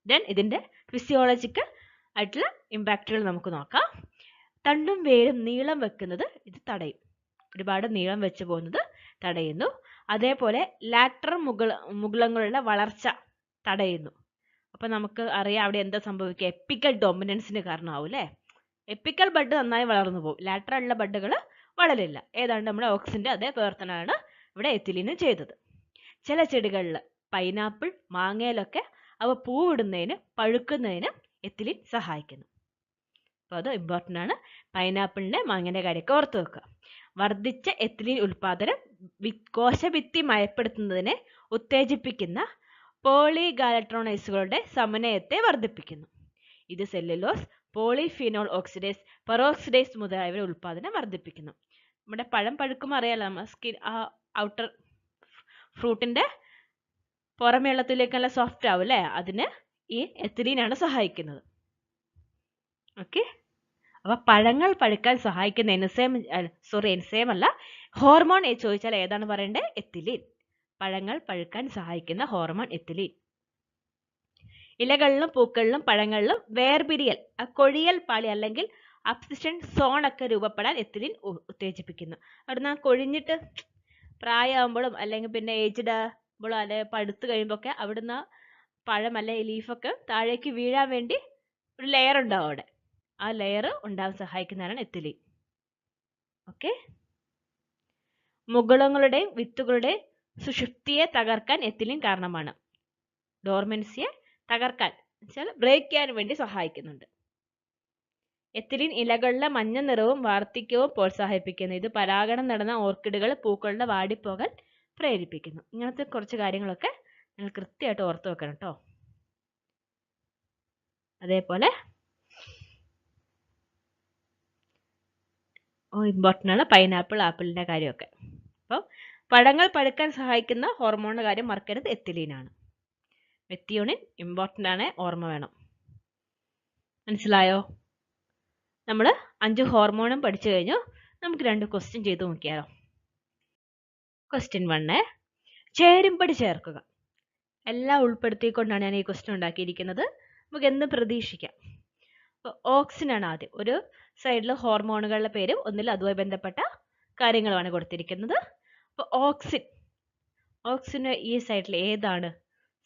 ദെൻ ഇതിന്റെ ഫിസിയോളജിക്കൽ ആയിട്ടുള്ള ഇമ്പാക്റ്റുകൾ നമുക്ക് നോക്കാം. തണ്ടും വേരും നീളം വെക്കുന്നത് ഇത് തടയും. ഒരുപാട് നീളം വെച്ച് പോകുന്നത് തടയുന്നു. അതേപോലെ ലാറ്റർ മുകുളങ്ങളുടെ വളർച്ച തടയുന്നു. അപ്പം നമുക്ക് അറിയാം അവിടെ എന്താ സംഭവിക്കുക? എപ്പിക്കൽ ഡൊമിനൻസിന് കാരണമാവും അല്ലേ. എപ്പിക്കൽ ബഡ് നന്നായി വളർന്നു പോകും, ലാറ്ററലുള്ള ബഡുകൾ വളരില്ല. ഏതാണ്ട് നമ്മുടെ ഓക്സിൻ്റെ അതേ പ്രവർത്തനമാണ് ഇവിടെ എത്തിലീന് ചെയ്തത്. ചില ചെടികളിൽ പൈനാപ്പിൾ, മാങ്ങയിലൊക്കെ അവ പൂവിടുന്നതിന് പഴുക്കുന്നതിന് എത്തിലീൻ സഹായിക്കുന്നു. അപ്പോൾ അത് ഇമ്പോർട്ടൻ്റ് ആണ്. പൈനാപ്പിളിൻ്റെ മാങ്ങയുടെ കാര്യമൊക്കെ ഓർത്ത് വെക്കുക. വർദ്ധിച്ച എത്തിലീൻ ഉൽപാദനം കോശഭിത്തി മയപ്പെടുത്തുന്നതിനെ ഉത്തേജിപ്പിക്കുന്ന പോളിഗാലട്രോണൈസുകളുടെ സമന്വയത്തെ വർദ്ധിപ്പിക്കുന്നു. ഇത് സെല്ലുലോസ്, പോളിഫിനോൾ ഓക്സിഡേസ്, പെറോക്സിഡേസ് മുതലായവയുടെ ഉൽപാദനം വർദ്ധിപ്പിക്കുന്നു. നമ്മുടെ പഴം പഴുക്കുമ്പോൾ അറിയാലോ, ഔട്ടർ ഫ്രൂട്ടിന്റെ പുറമേയുള്ള തൊലിയൊക്കെ സോഫ്റ്റ് ആവും അല്ലേ? അതിന് ഈ എത്തിലീനാണ് സഹായിക്കുന്നത്. ഓക്കെ, അപ്പൊ പഴങ്ങൾ പഴുക്കാൻ സഹായിക്കുന്ന എൻസൈം അല്ല, ഹോർമോൺ ചോദിച്ചാൽ ഏതാണ് പറയേണ്ടത്? എത്തിലീൻ. പഴങ്ങൾ പഴുക്കാൻ സഹായിക്കുന്ന ഹോർമോൺ എത്തിലീൻ. ഇലകളിലും പൂക്കളിലും പഴങ്ങളിലും വേർപിരിയൽ, കൊഴിയൽ പാളി അല്ലെങ്കിൽ അബ്സിഷൻ സോൺ ഒക്കെ രൂപപ്പെടാൻ എത്തിലീൻ ഉത്തേജിപ്പിക്കുന്നു. അവിടുന്ന് കൊഴിഞ്ഞിട്ട് പ്രായമാകുമ്പോഴും അല്ലെങ്കിൽ പിന്നെ ഏജ്ഡ് ആകുമ്പോഴും അല്ലെങ്കിൽ പഴുത്ത് കഴിയുമ്പോൾ ഒക്കെ അവിടുന്ന് പഴം അല്ലെങ്കിൽ ലീഫൊക്കെ താഴേക്ക് വീഴാൻ വേണ്ടി ഒരു ലെയർ ഉണ്ടാവും അവിടെ. ആ ലെയർ ഉണ്ടാവാൻ സഹായിക്കുന്നതാണ് എത്തിലീൻ. ഓക്കെ, മുകുളങ്ങളുടെയും വിത്തുകളുടെയും സുഷുപ്തിയെ തകർക്കാൻ എത്തിലീൻ കാരണമാണ്. ഡോർമെൻസിയെ തകർക്കാൻ വെച്ചാൽ ബ്രേക്ക് ചെയ്യാൻ വേണ്ടി സഹായിക്കുന്നുണ്ട്. എത്തിലീൻ ഇലകളിലെ മഞ്ഞ നിറവും വാർദ്ധക്യവും പ്രോത്സാഹിപ്പിക്കുന്നു. ഇത് പരാഗണം നടന്ന ഓർക്കിഡുകൾ പൂക്കളുടെ വാടിപ്പോകാൻ പ്രേരിപ്പിക്കുന്നു. ഇങ്ങനത്തെ കുറച്ച് കാര്യങ്ങളൊക്കെ നിങ്ങൾ കൃത്യമായിട്ട് ഓർത്ത് വെക്കണം കേട്ടോ. അതേപോലെ ഇമ്പോർട്ടൻ്റ് ആണ് പൈനാപ്പിൾ, ആപ്പിളിൻ്റെ കാര്യമൊക്കെ. അപ്പോൾ പഴങ്ങൾ പഴുക്കാൻ സഹായിക്കുന്ന ഹോർമോണിൻ്റെ കാര്യം മറക്കരുത്, എത്തിലീനാണ്. മെത്തിയോണിൻ ഇമ്പോർട്ടൻ്റ് ആണ്, ഓർമ്മ വേണം. മനസ്സിലായോ? നമ്മൾ 5 ഹോർമോണും പഠിച്ചു കഴിഞ്ഞു. നമുക്ക് 2 ക്വസ്റ്റ്യൻ ചെയ്ത് നോക്കിയാലോ. ക്വസ്റ്റ്യൻ 1, ചേരുംപടി ചേർക്കുക. എല്ലാം ഉൾപ്പെടുത്തിക്കൊണ്ടാണ് ഞാൻ ഈ ക്വസ്റ്റ്യൻ ഉണ്ടാക്കിയിരിക്കുന്നത്. നമുക്ക് എന്ത് പ്രതീക്ഷിക്കാം. അപ്പോൾ ഓക്സിൻ ആണ് ആദ്യം. ഒരു സൈഡിൽ ഹോർമോണുകളുടെ പേരും ഒന്നിൽ അതുമായി ബന്ധപ്പെട്ട കാര്യങ്ങളുമാണ് കൊടുത്തിരിക്കുന്നത്. അപ്പോൾ ഓക്സിന് ഈ സൈഡിൽ ഏതാണ്?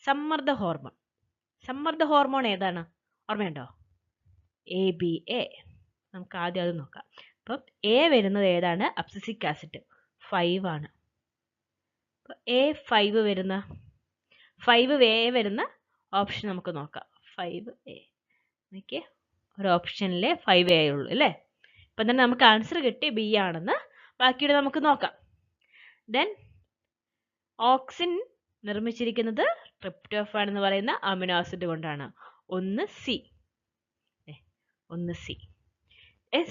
സമ്മർദ്ദ ഹോർമോൺ. സമ്മർദ്ദ ഹോർമോൺ ഏതാണ്? ഓർമ്മയുണ്ടോ? ABA. നമുക്ക് ആദ്യം അത് നോക്കാം. അപ്പം A വരുന്നത് ഏതാണ്? അബ്സിസിക് ആസിഡ് 5 ആണ്. അപ്പോൾ A5 വരുന്ന 5A വരുന്ന ഓപ്ഷൻ നമുക്ക് നോക്കാം. 5A ഓക്കെ, ഒരു ഓപ്ഷനിലെ 5A ഉള്ളൂ അല്ലേ? ഇപ്പം തന്നെ നമുക്ക് ആൻസർ കിട്ടി B ആണെന്ന്. ബാക്കിയുടെ നമുക്ക് നോക്കാം. ദെൻ ഓക്സിൻ നിർമ്മിച്ചിരിക്കുന്നത് ട്രിപ്റ്റോഫാൻ എന്ന് പറയുന്ന അമിനോ ആസിഡ് കൊണ്ടാണ്. 1C.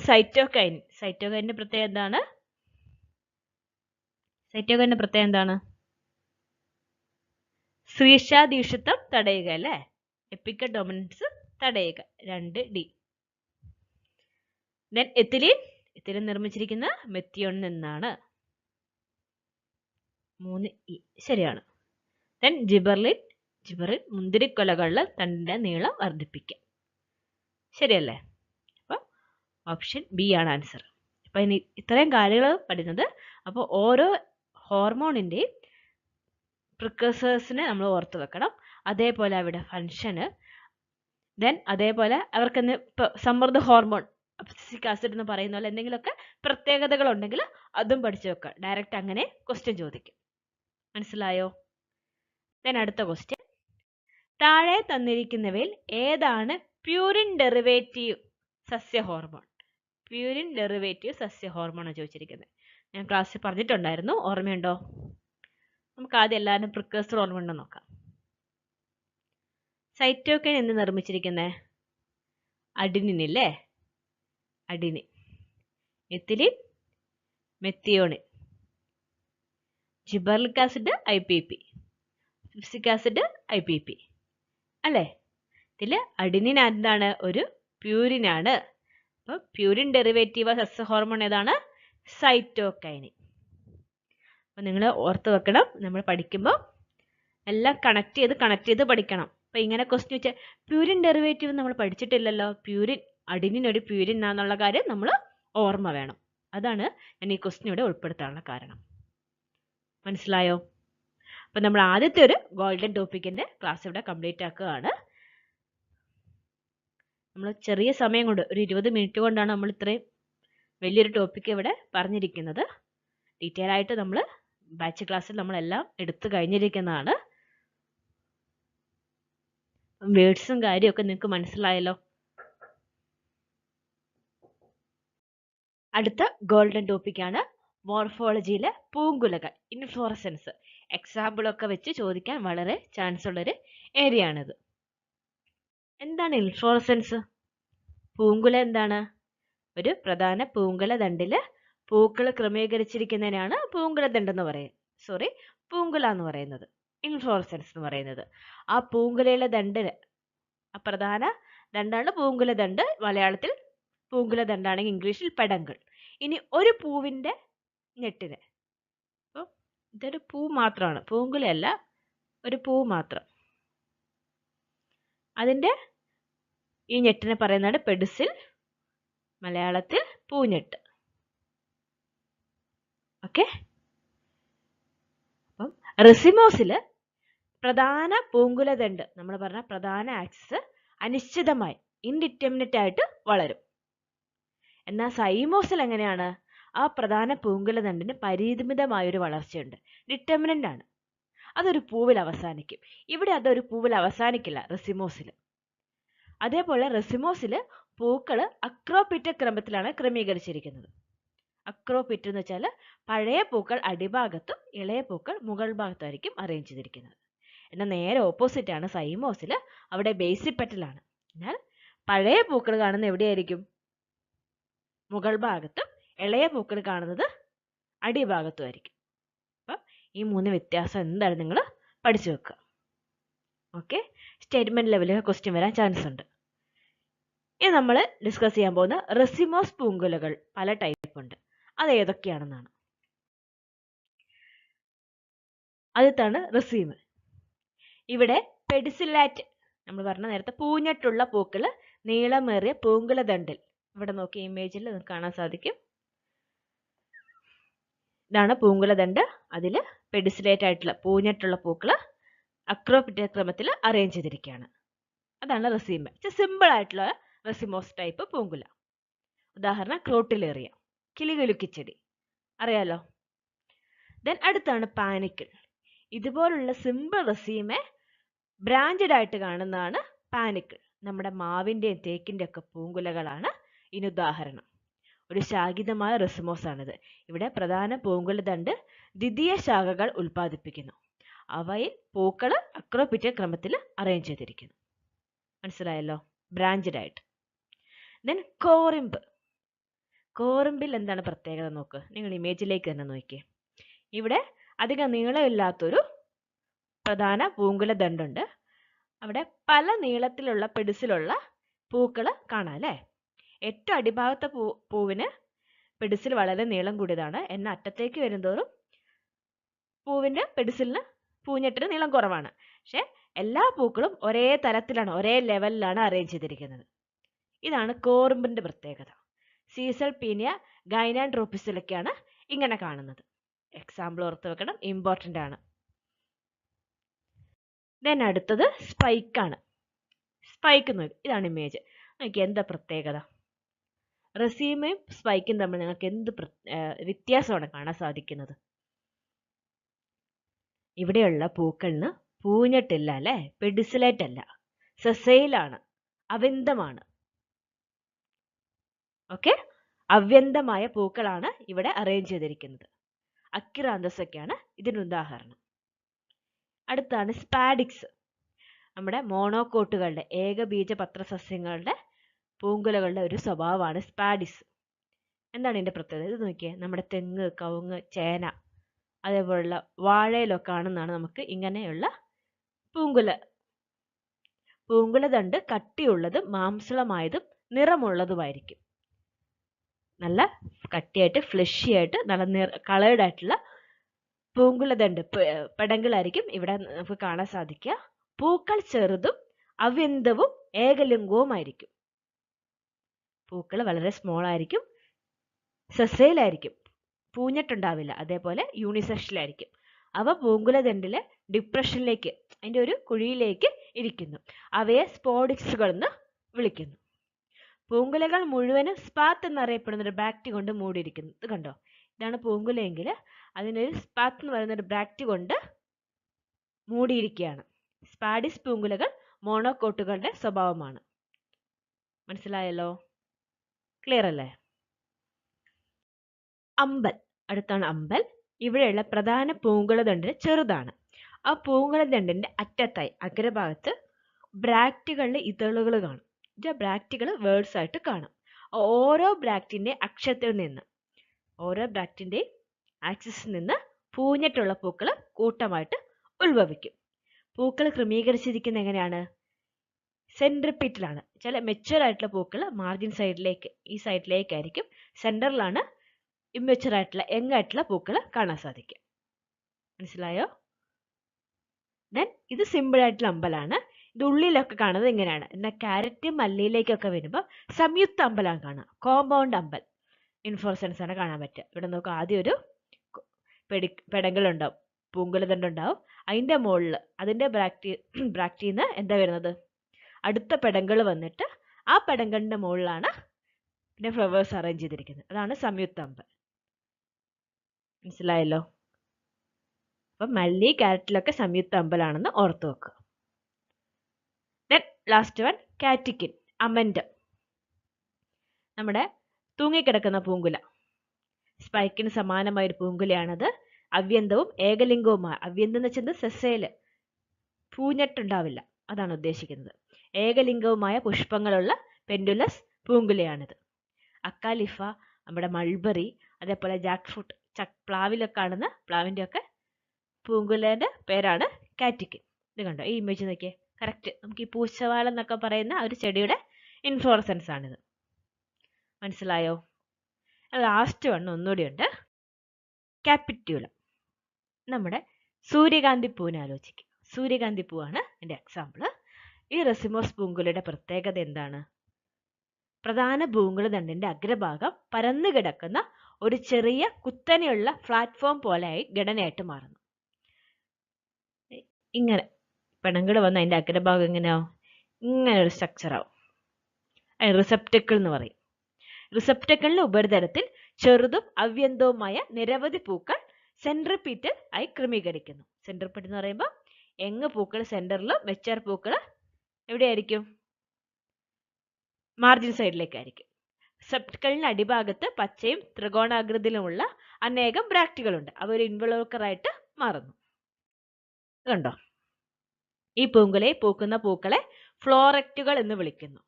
സൈറ്റോകൈനിന്റെ പ്രത്യേകത എന്താണ്? സൈറ്റോകൈനിന്റെ പ്രത്യേകത എന്താണ്? ശ്രീഷാദീക്ഷിത്വം തടയുക അല്ലേ? എപ്പിക്കൽ ഡൊമിനൻസ് തടയുക. 2D. ദെൻ എത്തിലീൻ നിർമ്മിച്ചിരിക്കുന്ന മെത്തിയോണിൽ നിന്നാണ്. 3E ശരിയാണ്. ദെൻ ജിബറിൻ മുന്തിരിക്കൊലകളിൽ തണ്ടിന്റെ നീളം വർദ്ധിപ്പിക്കുക. ശരിയല്ലേ? അപ്പോൾ ഓപ്ഷൻ B ആണ് ആൻസർ. അപ്പോൾ ഇനി ഇത്രയും കാര്യങ്ങൾ പഠിക്കുന്നത്. അപ്പോൾ ഓരോ ഹോർമോണിൻ്റെയും പ്രിക്കസേഴ്സിനെ നമ്മൾ ഓർത്ത് വെക്കണം. അതേപോലെ അവിടെ ഫങ്ഷന്, ദെൻ അതേപോലെ അവർക്ക് ഇപ്പോൾ സമ്മർദ്ദ ഹോർമോൺ അബ്സിസിക് ആസിഡ് എന്ന് പറയുന്ന പോലെ എന്തെങ്കിലുമൊക്കെ പ്രത്യേകതകൾ ഉണ്ടെങ്കിൽ അതും പഠിച്ചു വെക്കുക. ഡയറക്റ്റ് അങ്ങനെ ക്വസ്റ്റ്യൻ ചോദിക്കും. മനസ്സിലായോ? ദെൻ അടുത്ത ക്വസ്റ്റ്യൻ, താഴെ തന്നിരിക്കുന്നവയിൽ ഏതാണ് പ്യൂരിൻ ഡെറിവേറ്റീവ് സസ്യ ഹോർമോൺ? പ്യൂരിൻ ഡെറിവേറ്റീവ് സസ്യ ഹോർമോൺ ആണ് ചോദിച്ചിരിക്കുന്നത്. ഞാൻ ക്ലാസ്സിൽ പറഞ്ഞിട്ടുണ്ടായിരുന്നു, ഓർമ്മയുണ്ടോ? നമുക്ക് ആദ്യം എല്ലാവരും പ്രിക്കഴ്സർ ഓർമ്മയുണ്ടോ നോക്കാം. സൈറ്റോകൈൻ എന്ന് നിർമ്മിച്ചിരിക്കുന്നത് അഡിനിൻ ഇല്ലേ? Adenine. Ethylene methionine. Gibberellic acid IPP. Abscisic acid IPP അല്ലേ? ഇതിൽ അഡിനിൻ എന്താണ്? ഒരു പ്യൂരിൻ ആണ്. അപ്പോൾ പ്യൂരിൻ ഡെറിവേറ്റീവ് സസ്യ ഹോർമോൺ ഏതാണ്? സൈറ്റോകൈനിൻ. അപ്പോൾ നിങ്ങൾ ഓർത്ത് വെക്കണം, നമ്മൾ പഠിക്കുമ്പോൾ എല്ലാം കണക്ട് ചെയ്ത് പഠിക്കണം. അപ്പോൾ ഇങ്ങനെ ക്വസ്റ്റ്യൻ വെച്ചാൽ പ്യൂരിൻ ഡെറിവേറ്റീവ് നമ്മൾ പഠിച്ചിട്ടില്ലല്ലോ, അഡിനിൻ ഒരു പ്യൂരിൻ ആണെന്നുള്ള കാര്യം നമ്മൾ ഓർമ്മ വേണം. അതാണ് ഞാൻ ഈ ക്വസ്റ്റ്യൻ ഇവിടെ ഉൾപ്പെടുത്താനുള്ള കാരണം. മനസ്സിലായോ? അപ്പം നമ്മൾ ആദ്യത്തെ ഒരു ഗോൾഡൻ ടോപ്പിക്കിൻ്റെ ക്ലാസ് ഇവിടെ കംപ്ലീറ്റ് ആക്കുകയാണ്. നമ്മൾ ചെറിയ സമയം കൊണ്ട്, ഒരു 20 മിനിറ്റ് കൊണ്ടാണ് നമ്മൾ ഇത്രയും വലിയൊരു ടോപ്പിക്ക് ഇവിടെ പറഞ്ഞിരിക്കുന്നത്. ഡീറ്റെയിൽ ആയിട്ട് നമ്മൾ ബാച്ച് ക്ലാസ്സിൽ നമ്മളെല്ലാം എടുത്തു കഴിഞ്ഞിരിക്കുന്നതാണ്. വേർഡ്സും കാര്യമൊക്കെ നിങ്ങൾക്ക് മനസ്സിലായല്ലോ. അടുത്ത ഗോൾഡൻ ടോപ്പിക്കാണ് മോർഫോളജിയിലെ പൂങ്കുലകൾ, ഇൻഫ്ലോറസൻസ്. എക്സാമ്പിളൊക്കെ വെച്ച് ചോദിക്കാൻ വളരെ ചാൻസ് ഉള്ളൊരു ഏരിയ ആണിത്. എന്താണ് ഇൻഫ്ലോറസൻസ്? പൂങ്കുല എന്താണ്? ഒരു പ്രധാന പൂങ്കുല ദണ്ടില് പൂക്കൾ ക്രമീകരിച്ചിരിക്കുന്നതിനാണ് പൂങ്കുല ദണ്ടെന്ന് പറയുന്നത്. പൂങ്കുല എന്ന് പറയുന്നത്, ഇൻഫ്ലോറസൻസ് എന്ന് പറയുന്നത്. ആ പൂങ്കുലയിലെ ദണ്ടിന്, ആ പ്രധാന ദണ്ടാണ് പൂങ്കുല ദണ്ട്. മലയാളത്തിൽ പൂങ്കുല ദണ്ടാണെങ്കിൽ ഇംഗ്ലീഷിൽ പെടങ്കിൾ. ഇനി ഒരു പൂവിന്റെ ഞെട്ടിന്, അപ്പോൾ ഇതൊരു പൂ മാത്രമാണ്, പൂങ്കുലയല്ല, ഒരു പൂ മാത്രം. അതിന്റെ ഈ ഞെട്ടിനെ പറയുന്നതാണ് പെഡിസിൽ, മലയാളത്തിൽ പൂഞ്ഞെട്ട്. ഓക്കെ. അപ്പം റെസിമോസില് പ്രധാന പൂങ്കുലദണ്ട്, നമ്മൾ പറഞ്ഞ പ്രധാന ആക്സിസ് അനിശ്ചിതമായി ഇൻഡിറ്റർമിനേറ്റ് ആയിട്ട് വളരും. എന്നാൽ സൈമോസിൽ എങ്ങനെയാണ്? ആ പ്രധാന പൂങ്കുലദണ്ടിന് പരിമിതമായൊരു വളർച്ചയുണ്ട്, ഡിറ്റർമിനന്റ് ആണ്. അതൊരു പൂവിൽ അവസാനിക്കും. ഇവിടെ അതൊരു പൂവിൽ അവസാനിക്കില്ല റെസിമോസിൽ. അതേപോലെ റെസിമോസിൽ പൂക്കൾ അക്രോപിറ്റ ക്രമത്തിലാണ് ക്രമീകരിച്ചിരിക്കുന്നത്. അക്രോപിറ്റ് എന്ന് വെച്ചാൽ പഴയ പൂക്കൾ അടിഭാഗത്തും ഇളയ പൂക്കൾ മുകൾ ഭാഗത്തായിരിക്കും അറേഞ്ച് ചെയ്തിരിക്കുന്നത്. എന്നാൽ നേരെ ഓപ്പോസിറ്റ് ആണ് സൈമോസിൽ. അവിടെ ബേസിക് പെറ്റലാണ്. എന്നാൽ പഴയ പൂക്കൾ കാണുന്നത് എവിടെയായിരിക്കും? മുകൾ ഭാഗത്തും ഇളയ പൂക്കൾ കാണുന്നത് അടിഭാഗത്തും ആയിരിക്കും. അപ്പം ഈ 3 വ്യത്യാസം എന്താണ് നിങ്ങൾ പഠിച്ചു വെക്കുക. ഓക്കെ. സ്റ്റേറ്റ്മെന്റ് ലെവലിൽ ക്വസ്റ്റ്യൻ വരാൻ ചാൻസ് ഉണ്ട്. ഇനി നമ്മൾ ഡിസ്കസ് ചെയ്യാൻ പോകുന്ന റെസിമോസ് പൂങ്കുലകൾ പല ടൈപ്പ് ഉണ്ട്. അത് ഏതൊക്കെയാണെന്നാണ്. ആദ്യത്താണ് റെസീം. ഇവിടെ പെഡിസിലാറ്റ്, നമ്മൾ പറഞ്ഞ നേരത്തെ പൂഞ്ഞിട്ടുള്ള പൂക്കൾ നീളമേറിയ പൂങ്കുല ദണ്ടിൽ, ഇവിടെ നോക്കി ഇമേജിൽ നിങ്ങൾക്ക് കാണാൻ സാധിക്കും. ഇതാണ് പൂങ്കുല ദണ്ട്. അതിൽ പെഡിസിലേറ്റ് ആയിട്ടുള്ള പൂഞ്ഞിട്ടുള്ള പൂക്കൾ അക്രോപിറ്റ ക്രമത്തിൽ അറേഞ്ച് ചെയ്തിരിക്കുകയാണ്. അതാണ് റെസീം. സിമ്പിൾ ആയിട്ടുള്ള റെസിമോസ് ടൈപ്പ് പൂങ്കുല. ഉദാഹരണം ക്രോട്ടിലേറിയ, കിളികുലുക്കിച്ചെടി, അറിയാലോ. ദെൻ അടുത്താണ് പാനിക്കിൾ. ഇതുപോലുള്ള സിമ്പിൾ റെസീമെ ബ്രാഞ്ചഡ് ആയിട്ട് കാണുന്നതാണ് പാനിക്കിൾ. നമ്മുടെ മാവിൻ്റെയും തേക്കിൻ്റെ ഒക്കെ പൂങ്കുലകളാണ് ഇതിന് ഉദാഹരണം. ഒരു ശാഖിതമായ റെസിമോസ് ആണിത്. ഇവിടെ പ്രധാന പൂങ്കുല ദണ്ട് ദ്വിതീയ ശാഖകൾ ഉൽപ്പാദിപ്പിക്കുന്നു. അവയിൽ പൂക്കൾ അക്രോപിറ്റ ക്രമത്തിൽ അറേഞ്ച് ചെയ്തിരിക്കുന്നു. മനസ്സിലായല്ലോ? ബ്രാഞ്ചഡ് ആയിട്ട്. ദെൻ കോറിമ്പ്. കോറിമ്പിൽ എന്താണ് പ്രത്യേകത നോക്ക്. നിങ്ങൾ ഇമേജിലേക്ക് തന്നെ നോക്കിയേ. ഇവിടെ അധികം നീളമില്ലാത്തൊരു പ്രധാന പൂങ്കുല ദണ്ടുണ്ട്. അവിടെ പല നീളത്തിലുള്ള പെഡിസിലുള്ള പൂക്കൾ കാണാം അല്ലേ? ഏറ്റവും അടിഭാഗത്തെ പൂവിന് പെഡിസിൽ വളരെ നീളം കൂടിയതാണ്. എന്നാൽ അറ്റത്തേക്ക് വരുന്തോറും പൂവിൻ്റെ പെഡിസിലിന്, പൂഞ്ഞെട്ടിന് നീളം കുറവാണ്. പക്ഷെ എല്ലാ പൂക്കളും ഒരേ തരത്തിലാണ്, ഒരേ ലെവലിലാണ് അറേഞ്ച് ചെയ്തിരിക്കുന്നത്. ഇതാണ് കോറിമ്പിൻ്റെ പ്രത്യേകത. സീസൽപീനിയ ഗൈനാൻഡ്രോപ്പിസിലൊക്കെയാണ് ഇങ്ങനെ കാണുന്നത്. എക്സാമ്പിൾ ഓർത്ത് വെക്കണം, ഇമ്പോർട്ടൻ്റ് ആണ്. ദെൻ അടുത്തത് സ്പൈക്കാണ്. സ്പൈക്ക് നോക്കി, ഇതാണ് ഇമേജ്. നോക്കി എന്താ പ്രത്യേകത? റെസീമയും സ്പൈക്കും തമ്മിൽ നിങ്ങൾക്ക് എന്ത് വ്യത്യാസമാണ് കാണാൻ സാധിക്കുന്നത്? ഇവിടെയുള്ള പൂക്കളിന് പൂഞ്ഞിട്ടില്ല അല്ലേ? പെഡിസിലേറ്റ് അല്ല, സെസൈലാണ്, അവ്യന്തമാണ്. ഓക്കെ, അവ്യന്തമായ പൂക്കളാണ് ഇവിടെ അറേഞ്ച് ചെയ്തിരിക്കുന്നത്. അക്കിറാന്തസ് ഒക്കെയാണ് ഇതിന് ഉദാഹരണം. അടുത്താണ് സ്പാഡിക്സ്. നമ്മുടെ മോണോകോട്ടുകളുടെ, ഏകബീജപത്ര സസ്യങ്ങളുടെ പൂങ്കുലകളുടെ ഒരു സ്വഭാവമാണ് സ്പാഡിക്സ്. എന്താണ് ഇതിൻ്റെ പ്രത്യേകത? ഇത് നോക്കിയേ, നമ്മുടെ തെങ്ങ്, കവുങ്ങ്, ചേന, അതേപോലുള്ള വാഴയിലൊക്കെ കാണുന്നതാണ് നമുക്ക് ഇങ്ങനെയുള്ള പൂങ്കുല ദണ്ട് കട്ടിയുള്ളതും മാംസളമായതും നിറമുള്ളതുമായിരിക്കും. നല്ല കട്ടിയായിട്ട് ഫ്ലഷി ആയിട്ട് നല്ല കളേർഡ് ആയിട്ടുള്ള പൂങ്കുല ദണ്ട് പെടങ്കിളായിരിക്കും ഇവിടെ നമുക്ക് കാണാൻ സാധിക്കുക. പൂക്കൾ ചെറുതും അവ്യന്തവും ഏകലിംഗവുമായിരിക്കും. പൂക്കൾ വളരെ സ്മോൾ ആയിരിക്കും, സെസൈലായിരിക്കും, പൂഞ്ഞിട്ടുണ്ടാവില്ല. അതേപോലെ യൂണിസെക്ഷലായിരിക്കും. അവ പൂങ്കുല ദണ്ടിലെ ഡിപ്രഷനിലേക്ക്, അതിൻ്റെ ഒരു കുഴിയിലേക്ക് ഇരിക്കുന്നു. അവയെ സ്പോഡിക്സുകൾ എന്ന് വിളിക്കുന്നു. പൂങ്കുലകൾ മുഴുവനും സ്പാത്ത് എന്നറിയപ്പെടുന്ന ഒരു ബ്രാക്ടി കൊണ്ട് മൂടിയിരിക്കുന്നു. ഇത് കണ്ടോ? ഇതാണ് പൂങ്കുലയെങ്കിൽ അതിനൊരു സ്പാത്ത് എന്ന് പറയുന്ന ഒരു ബ്രാക്ടി കൊണ്ട് മൂടിയിരിക്കുകയാണ്. സ്പാഡിസ് പൂങ്കുലകൾ മോണോകോട്ടുകളുടെ സ്വഭാവമാണ്. മനസ്സിലായല്ലോ? ക്ലിയർ അല്ലേ? അമ്പൽ, അടുത്താണ് അമ്പൽ. ഇവിടെയുള്ള പ്രധാന പൂങ്കുളതണ്ടിന് ചെറുതാണ്. ആ പൂങ്കുളതണ്ടിന്റെ അറ്റത്തായി അഗ്രഭാഗത്ത് ബ്രാക്റ്റുകളിലെ ഇതളുകൾ കാണും. ബ്രാക്റ്റുകൾ വേർഡ്സ് ആയിട്ട് കാണും. ഓരോ ബ്രാക്റ്റിന്റെ അക്ഷത്തിൽ നിന്ന്, ഓരോ ബ്രാക്റ്റിന്റെ ആക്സിസിൽ നിന്ന് പൂഞ്ഞിട്ടുള്ള പൂക്കൾ കൂട്ടമായിട്ട് ഉത്ഭവിക്കും. പൂക്കൾ ക്രമീകരിച്ചിരിക്കുന്നത് എങ്ങനെയാണ്? സെൻട്രിപ്പീറ്റിലാണ്. ചില മെച്യൂർ ആയിട്ടുള്ള പൂക്കൾ മാർജിൻ സൈഡിലേക്ക്, ഈ സൈഡിലേക്കായിരിക്കും. സെന്ററിലാണ് ഇമ്മെച്യൂർ ആയിട്ടുള്ള യങ് ആയിട്ടുള്ള പൂക്കൾ കാണാൻ സാധിക്കും. മനസ്സിലായോ? ദെൻ ഇത് സിമ്പിൾ ആയിട്ടുള്ള അമ്പലാണ്. ഇത് ഉള്ളിലൊക്കെ കാണുന്നത് ഇങ്ങനെയാണ്. എന്നാൽ ക്യാരറ്റ് മല്ലിയിലേക്കൊക്കെ വരുമ്പോൾ സംയുക്ത അമ്പലാണ് കാണുക. കോമ്പൗണ്ട് അമ്പൽ ഇൻഫ്ലോറസൻസ് ആണ് കാണാൻ പറ്റുക. ഇവിടെ നോക്കുക, ആദ്യം ഒരു പെടങ്ങളുണ്ടാവും, പൂങ്കുലതണ്ടുണ്ടാവും. അതിൻ്റെ മുകളിൽ അതിൻ്റെ ബ്രാക്റ്റിന്ന് എന്താ വരുന്നത്? അടുത്ത പെടങ്ങൾ വന്നിട്ട് ആ പെടങ്ങളിൻ്റെ മുകളിലാണ് പിന്നെ ഫ്ലവേഴ്സ് അറേഞ്ച് ചെയ്തിരിക്കുന്നത്. അതാണ് സംയുക്ത അമ്പൽ. മനസ്സിലായല്ലോ? അപ്പം മല്ലി ക്യാരറ്റിലൊക്കെ സംയുക്ത അമ്പലാണെന്ന് ഓർത്ത് വെക്കുക. Then last one catkin, ament. നമ്മുടെ തൂങ്ങിക്കിടക്കുന്ന പൂങ്കുല, സ്പൈക്കിന് സമാനമായ ഒരു പൂങ്കുലയാണത്. അവ്യന്തവും ഏകലിംഗവുമായ, അവ്യന്തം എന്ന് വെച്ചാൽ സെസേല് പൂഞ്ഞിട്ടുണ്ടാവില്ല, അതാണ് ഉദ്ദേശിക്കുന്നത്. ഏകലിംഗവുമായ പുഷ്പങ്ങളുള്ള പെൻഡുലസ് പൂങ്കുലയാണിത്. അക്കാലിഫ, നമ്മുടെ മൾബറി, അതേപോലെ ജാക്ക് ഫ്രൂട്ട്, പ്ലാവിലൊക്കെ കാണുന്ന പ്ലാവിൻ്റെ ഒക്കെ പൂങ്കുലേൻ്റെ പേരാണ് കാറ്റിക്കിൻ. ഇത് കണ്ടോ, ഈ ഇമേജ് നോക്കിയേ, കറക്റ്റ് നമുക്ക് ഈ പൂച്ചവാലം എന്നൊക്കെ പറയുന്ന ഒരു ചെടിയുടെ ഇൻഫ്ലോറസൻസ് ആണിത്. മനസ്സിലായോ? ലാസ്റ്റ് വൺ ഒന്നുകൂടി ഉണ്ട്, ക്യാപിറ്റ്യൂലം. നമ്മുടെ സൂര്യകാന്തി പൂവിനെ ആലോചിക്കുക. സൂര്യകാന്തി പൂവാണ് എൻ്റെ എക്സാമ്പിൾ. ഈ റെസിമോസ് പൂങ്കുലയുടെ പ്രത്യേകത എന്താണ്? പ്രധാന പൂങ്കുലതണ്ടിന്റെ അഗ്രഭാഗം പരന്നു കിടക്കുന്ന ഒരു ചെറിയ കുത്തനെയുള്ള പ്ലാറ്റ്ഫോം പോലെയായി ഘടനയായിട്ട് മാറുന്നു. ഇങ്ങനെ പെണങ്ങൾ വന്ന് അതിൻ്റെ അഗ്രഭാഗം എങ്ങനെയാവും? ഇങ്ങനെ ഒരു സ്ട്രക്ചർ ആവും. റിസെപ്റ്റക്കിൾ എന്ന് പറയും. റിസെപ്റ്റക്കിളിന്റെ ഉപരിതലത്തിൽ ചെറുതും അവ്യന്തവുമായ നിരവധി പൂക്കൾ സെൻട്രിപ്പീറ്റൽ ആയി ക്രമീകരിക്കുന്നു. സെൻട്രിപ്പീറ്റ് എന്ന് പറയുമ്പോൾ യങ് പൂക്കൾ സെന്ററിലും മെച്ചർ പൂക്കൾ എവിടെയായിരിക്കും? മാർജിൻ സൈഡിലേക്കായിരിക്കും. റിസെപ്റ്റക്കിളിന്റെ അടിഭാഗത്ത് പച്ചയും ത്രികോണാകൃതിയിലുമുള്ള അനേകം ബ്രാക്റ്റുകളുണ്ട്. അവ ഒരു ഇൻവലോക്കറായിട്ട് മാറുന്നു. കണ്ടോ? ഈ പൂങ്കുലയെ പൂക്കുന്ന പൂക്കളെ ഫ്ലോറക്റ്റുകൾ എന്ന് വിളിക്കുന്നു.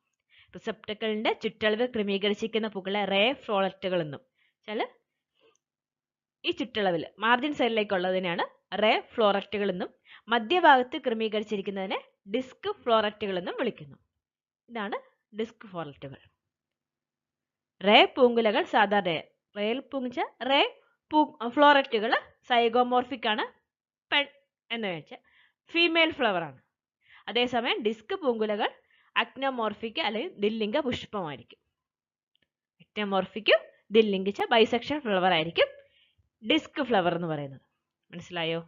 റിസെപ്റ്റക്കിളിന്റെ ചുറ്റളവ് ക്രമീകരിച്ചിരിക്കുന്ന പൂക്കളെ റേ ഫ്ലോറക്റ്റുകൾ എന്നും, ഈ ചുറ്റളവിൽ മാർജിൻ സൈഡിലേക്കുള്ളതിനാണ് റേ ഫ്ലോറക്റ്റുകൾ എന്നും, മധ്യഭാഗത്ത് ക്രമീകരിച്ചിരിക്കുന്നതിനെ ഡിസ്ക് ഫ്ലോറക്റ്റുകൾ എന്നും വിളിക്കുന്നു. ഇതാണ് ഡിസ്ക് ഫ്ലോറക്റ്റുകൾ. റേ പൂങ്കുലകൾ സാധാരണ റേ ഫ്ലോറക്റ്റുകൾ സൈഗോമോർഫിക് ആണ്, പെൺ എന്ന് വെച്ചാൽ ഫീമെയിൽ ഫ്ലവർ ആണ്. അതേസമയം ഡിസ്ക് പൂങ്കുലകൾ അക്നോമോർഫിക് അല്ലെങ്കിൽ ദില്ലിംഗ പുഷ്പമായിരിക്കും. അക്നോമോർഫിക്കും ദില്ലിംഗിച്ച ബൈസെക്ഷൽ ഫ്ലവർ ആയിരിക്കും ഡിസ്ക് ഫ്ലവർ എന്ന് പറയുന്നത്. മനസ്സിലായോ?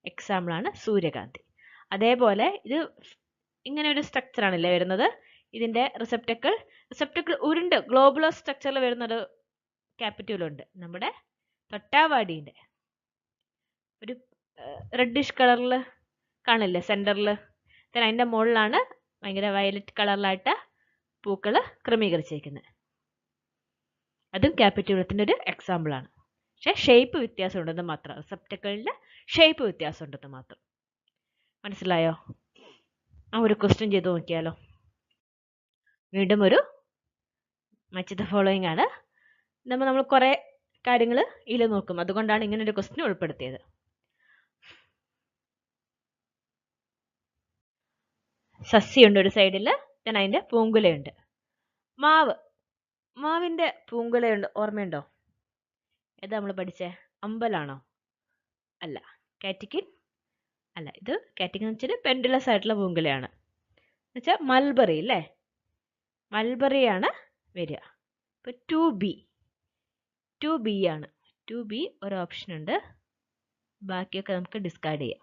എക്സാമ്പിൾ ആണ് സൂര്യകാന്തി. അതേപോലെ ഇത് ഇങ്ങനെ ഒരു സ്ട്രക്ചർ ആണല്ലേ വരുന്നത്. ഇതിന്റെ റിസെപ്റ്റക്കിൾ ഉരുണ്ട് ഗ്ലോബുലർ സ്ട്രക്ചറിൽ വരുന്നൊരു ക്യാപിറ്റ്യൂലുണ്ട്. നമ്മുടെ തൊട്ടാവാടിന്റെ ഒരു റെഡിഷ് കളറിൽ കാണില്ലേ സെന്ററിൽ. അതിന്റെ മുകളിലാണ് ഭയങ്കര വയലറ്റ് കളറിലായിട്ട് പൂക്കൾ ക്രമീകരിച്ചിരിക്കുന്നത്. അതും ക്യാപിറ്റ്യൂലത്തിന്റെ ഒരു എക്സാമ്പിൾ ആണ്. പക്ഷെ ഷേപ്പ് വ്യത്യാസം ഉണ്ടെന്ന് മാത്രം. റിസെപ്റ്റക്കിളിന്റെ ഷേപ്പ് വ്യത്യാസം ഉണ്ടെന്ന് മാത്രം. മനസ്സിലായോ? ആ ഒരു ക്വസ്റ്റ്യൻ ചെയ്ത് നോക്കിയാലോ. വീണ്ടും ഒരു മച്ച് ദ ഫോളോയിങ് ആണ്. നമ്മൾ കുറെ കാര്യങ്ങൾ ഇതിൽ നോക്കും. അതുകൊണ്ടാണ് ഇങ്ങനെ ഒരു ക്വസ്റ്റ്യൻ ഉൾപ്പെടുത്തിയത്. സസ്യമുണ്ട് ഒരു സൈഡിൽ, ഞാൻ അതിന്റെ പൂങ്കുലയുണ്ട്. മാവിന്റെ പൂങ്കുലയുണ്ട്, ഓർമ്മയുണ്ടോ? ഏതാ നമ്മൾ പഠിച്ചേ? അമ്പലാണോ? അല്ല. കാറ്റിക്കിൻ അല്ല. ഇത് കാറ്റിക്കിൻ എന്ന് വെച്ചാൽ പെൻഡുലസ് ആയിട്ടുള്ള പൂങ്കുലയാണ്. എന്നുവെച്ചാൽ മൾബറി അല്ലേ, മൾബറിയാണ് വരിക. ഇപ്പൊ 2B ആണ്. 2B ഒരു ഓപ്ഷൻ ഉണ്ട്, ബാക്കിയൊക്കെ നമുക്ക് ഡിസ്കാർഡ് ചെയ്യാം.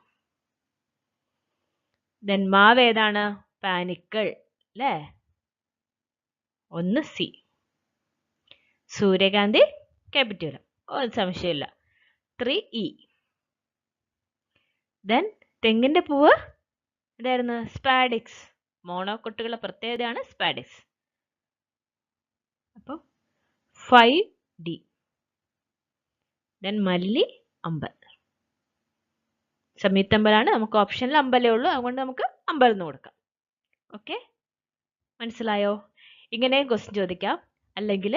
ദെൻ മാവ് ഏതാണ്? പാനിക്കിൾ അല്ലേ, 1C. സൂര്യകാന്തി ക്യാപിറ്റ്യൂലം, ഒരു സംശയമില്ല, 3E. ദെൻ തെങ്ങിന്റെ പൂവ് ഇതായിരുന്നു സ്പാഡിക്സ്. മോണോക്കൊട്ടുകളുടെ പ്രത്യേകതയാണ് സ്പാഡിക്സ്. അപ്പം 5 ഡി. ദെൻ മല്ലി അമ്പൽ. സംയുക്ത അമ്പലാണ്. നമുക്ക് ഓപ്ഷനിൽ അമ്പലേ ഉള്ളൂ, അതുകൊണ്ട് നമുക്ക് അമ്പൽ എന്ന് കൊടുക്കാം. ഓക്കെ, മനസ്സിലായോ? ഇങ്ങനെയും ക്വസ്റ്റ്യൻ ചോദിക്കാം. അല്ലെങ്കിൽ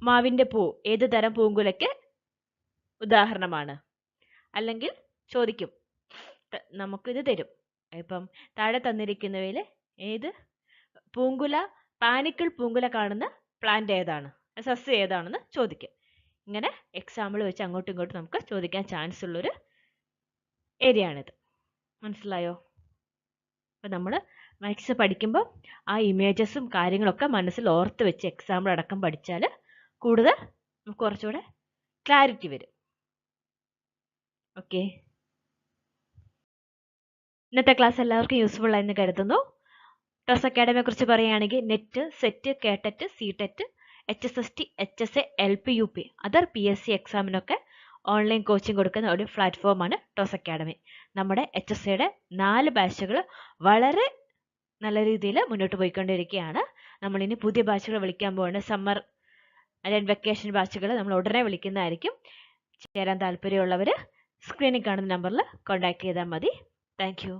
മാവിൻ്റെ പൂ ഏത് തരം പൂങ്കുലയ്ക്ക് ഉദാഹരണമാണ്? അല്ലെങ്കിൽ ചോദിക്കും, നമുക്കിത് തരും. ഇപ്പം താഴെ തന്നിരിക്കുന്നവയിൽ ഏത് പൂങ്കുല, പാനിക്കിൾ പൂങ്കുല കാണുന്ന പ്ലാന്റ് ഏതാണ്, സസ്യം ഏതാണെന്ന് ചോദിക്കും. ഇങ്ങനെ എക്സാമ്പിൾ വെച്ച് അങ്ങോട്ടും ഇങ്ങോട്ടും നമുക്ക് ചോദിക്കാൻ ചാൻസ് ഉള്ളൊരു ഏരിയ ആണിത്. മനസ്സിലായോ? അപ്പം നമ്മൾ മാത്സ് പഠിക്കുമ്പോൾ ആ ഇമേജസും കാര്യങ്ങളൊക്കെ മനസ്സിൽ ഓർത്ത് വെച്ച് എക്സാമ്പിൾ അടക്കം പഠിച്ചാൽ കൂടുതൽ നമുക്ക് കുറച്ചുകൂടെ ക്ലാരിറ്റി വരും. ഓക്കെ, ഇന്നത്തെ ക്ലാസ് എല്ലാവർക്കും യൂസ്ഫുൾ ആയെന്ന് കരുതുന്നു. ടോസ് അക്കാഡമിയെ കുറിച്ച് പറയുകയാണെങ്കിൽ NET, SET, KTET, CTET, HSST, HSA, LP, UP other PSC എക്സാമിനൊക്കെ ഓൺലൈൻ കോച്ചിങ് കൊടുക്കുന്ന ഒരു പ്ലാറ്റ്ഫോമാണ് ടോസ് അക്കാഡമി. നമ്മുടെ HSAയുടെ 4 ബാച്ചുകൾ വളരെ നല്ല രീതിയിൽ മുന്നോട്ട് പോയിക്കൊണ്ടിരിക്കുകയാണ്. നമ്മളിനി പുതിയ ബാച്ചുകൾ വിളിക്കാൻ പോകുന്നത് സമ്മർ അല്ലെങ്കിൽ വെക്കേഷൻ ബാച്ചുകൾ നമ്മൾ ഉടനെ വിളിക്കുന്നതായിരിക്കും. ചേരാൻ താല്പര്യമുള്ളവർ സ്ക്രീനിൽ കാണുന്ന നമ്പറിൽ കോൺടാക്ട് ചെയ്താൽ മതി. Thank you.